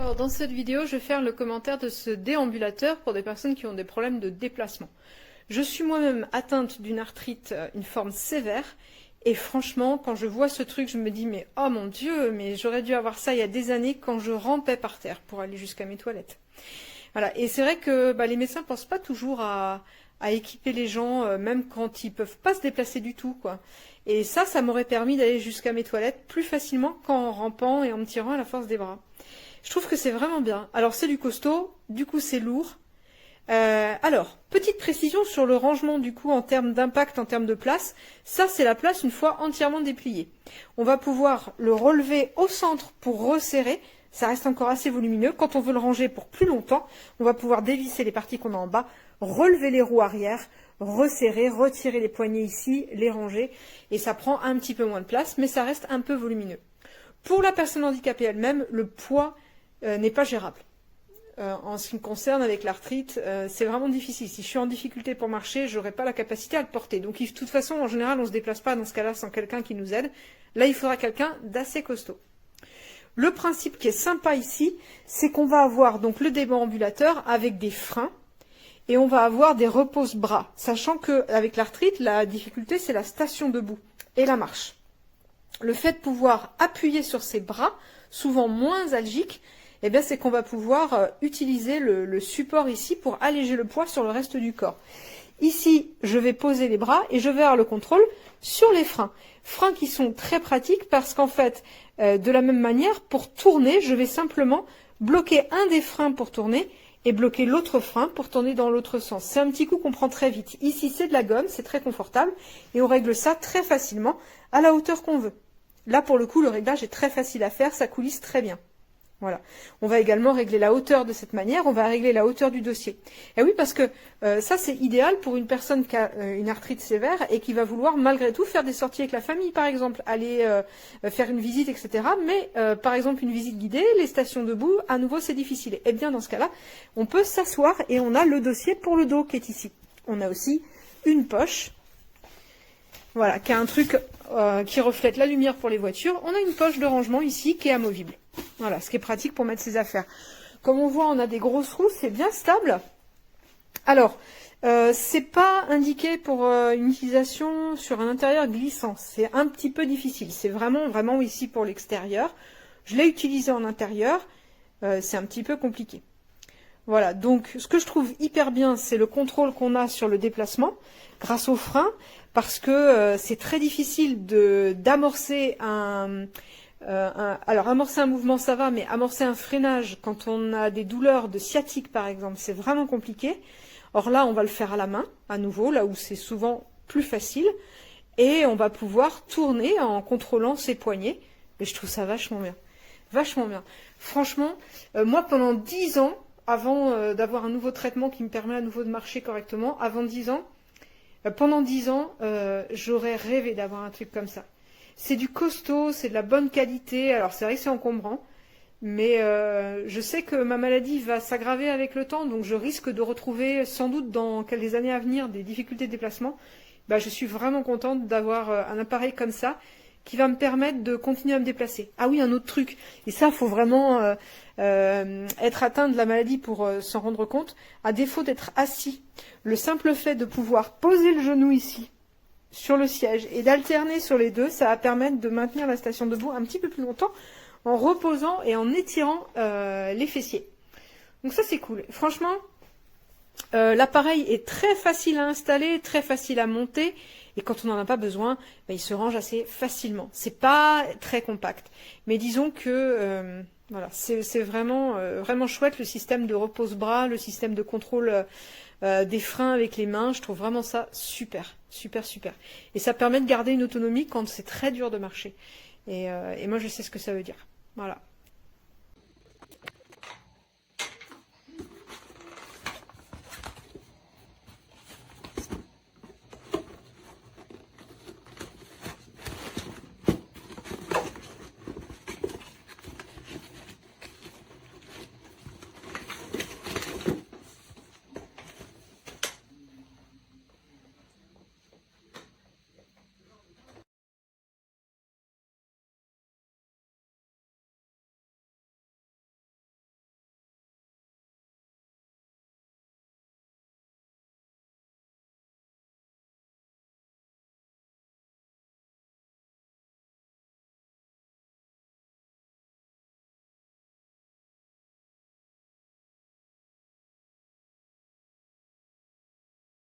Alors dans cette vidéo, je vais faire le commentaire de ce déambulateur pour des personnes qui ont des problèmes de déplacement. Je suis moi-même atteinte d'une arthrite, une forme sévère, et franchement, quand je vois ce truc, je me dis mais oh mon Dieu, mais j'aurais dû avoir ça il y a des années quand je rampais par terre pour aller jusqu'à mes toilettes. Voilà, et c'est vrai que les médecins pensent pas toujours à équiper les gens, même quand ils peuvent pas se déplacer du tout, quoi. Et ça m'aurait permis d'aller jusqu'à mes toilettes plus facilement qu'en rampant et en me tirant à la force des bras. Je trouve que c'est vraiment bien. Alors c'est du costaud, du coup c'est lourd. Alors, petite précision sur le rangement du coup en termes d'impact, en termes de place. Ça c'est la place une fois entièrement dépliée. On va pouvoir le relever au centre pour resserrer. Ça reste encore assez volumineux. Quand on veut le ranger pour plus longtemps, on va pouvoir dévisser les parties qu'on a en bas, relever les roues arrière, resserrer, retirer les poignées ici, les ranger. Et ça prend un petit peu moins de place, mais ça reste un peu volumineux. Pour la personne handicapée elle-même, le poids n'est pas gérable. En ce qui me concerne avec l'arthrite, c'est vraiment difficile. Si je suis en difficulté pour marcher, je n'aurai pas la capacité à le porter. Donc de toute façon, en général, on ne se déplace pas dans ce cas-là sans quelqu'un qui nous aide. Là, il faudra quelqu'un d'assez costaud. Le principe qui est sympa ici, c'est qu'on va avoir donc le déambulateur avec des freins et on va avoir des repose-bras. Sachant qu'avec l'arthrite, la difficulté, c'est la station debout et la marche. Le fait de pouvoir appuyer sur ses bras, souvent moins algiques, eh bien, c'est qu'on va pouvoir utiliser le support ici pour alléger le poids sur le reste du corps. Ici, je vais poser les bras et je vais avoir le contrôle sur les freins. Freins qui sont très pratiques parce qu'en fait, de la même manière, pour tourner, je vais simplement bloquer un des freins pour tourner et bloquer l'autre frein pour tourner dans l'autre sens. C'est un petit coup qu'on prend très vite. Ici, c'est de la gomme, c'est très confortable et on règle ça très facilement à la hauteur qu'on veut. Là, pour le coup, le réglage est très facile à faire, ça coulisse très bien. Voilà. On va également régler la hauteur de cette manière, on va régler la hauteur du dossier. Et oui, parce que ça c'est idéal pour une personne qui a une arthrite sévère et qui va vouloir malgré tout faire des sorties avec la famille, par exemple, aller faire une visite, etc. Mais par exemple une visite guidée, les stations debout, à nouveau c'est difficile. Et bien dans ce cas-là, on peut s'asseoir et on a le dossier pour le dos qui est ici. On a aussi une poche. Voilà, qui a un truc qui reflète la lumière pour les voitures. On a une poche de rangement ici qui est amovible. Voilà, ce qui est pratique pour mettre ses affaires. Comme on voit, on a des grosses roues, c'est bien stable. Alors, c'est pas indiqué pour une utilisation sur un intérieur glissant. C'est un petit peu difficile. C'est vraiment ici pour l'extérieur. Je l'ai utilisé en intérieur. C'est un petit peu compliqué. Voilà, donc ce que je trouve hyper bien, c'est le contrôle qu'on a sur le déplacement grâce au frein, parce que c'est très difficile d'amorcer alors amorcer un mouvement ça va, mais amorcer un freinage quand on a des douleurs de sciatique par exemple, c'est vraiment compliqué. Or là, on va le faire à la main, à nouveau, là où c'est souvent plus facile, et on va pouvoir tourner en contrôlant ses poignets, et je trouve ça vachement bien. Vachement bien. Franchement, moi pendant 10 ans, avant d'avoir un nouveau traitement qui me permet à nouveau de marcher correctement, pendant 10 ans, j'aurais rêvé d'avoir un truc comme ça. C'est du costaud, c'est de la bonne qualité. Alors c'est vrai que c'est encombrant, mais je sais que ma maladie va s'aggraver avec le temps, donc je risque de retrouver sans doute dans quelques années à venir des difficultés de déplacement. Je suis vraiment contente d'avoir un appareil comme ça qui va me permettre de continuer à me déplacer. Ah oui, un autre truc, et ça, il faut vraiment être atteint de la maladie pour s'en rendre compte. À défaut d'être assis, le simple fait de pouvoir poser le genou ici, sur le siège, et d'alterner sur les deux, ça va permettre de maintenir la station debout un petit peu plus longtemps, en reposant et en étirant les fessiers. Donc ça, c'est cool. Franchement, l'appareil est très facile à installer, très facile à monter, et quand on n'en a pas besoin, il se range assez facilement. C'est pas très compact, mais disons que voilà, c'est vraiment chouette le système de repose-bras, le système de contrôle des freins avec les mains. Je trouve vraiment ça super, super, super. Et ça permet de garder une autonomie quand c'est très dur de marcher. Et moi, je sais ce que ça veut dire. Voilà.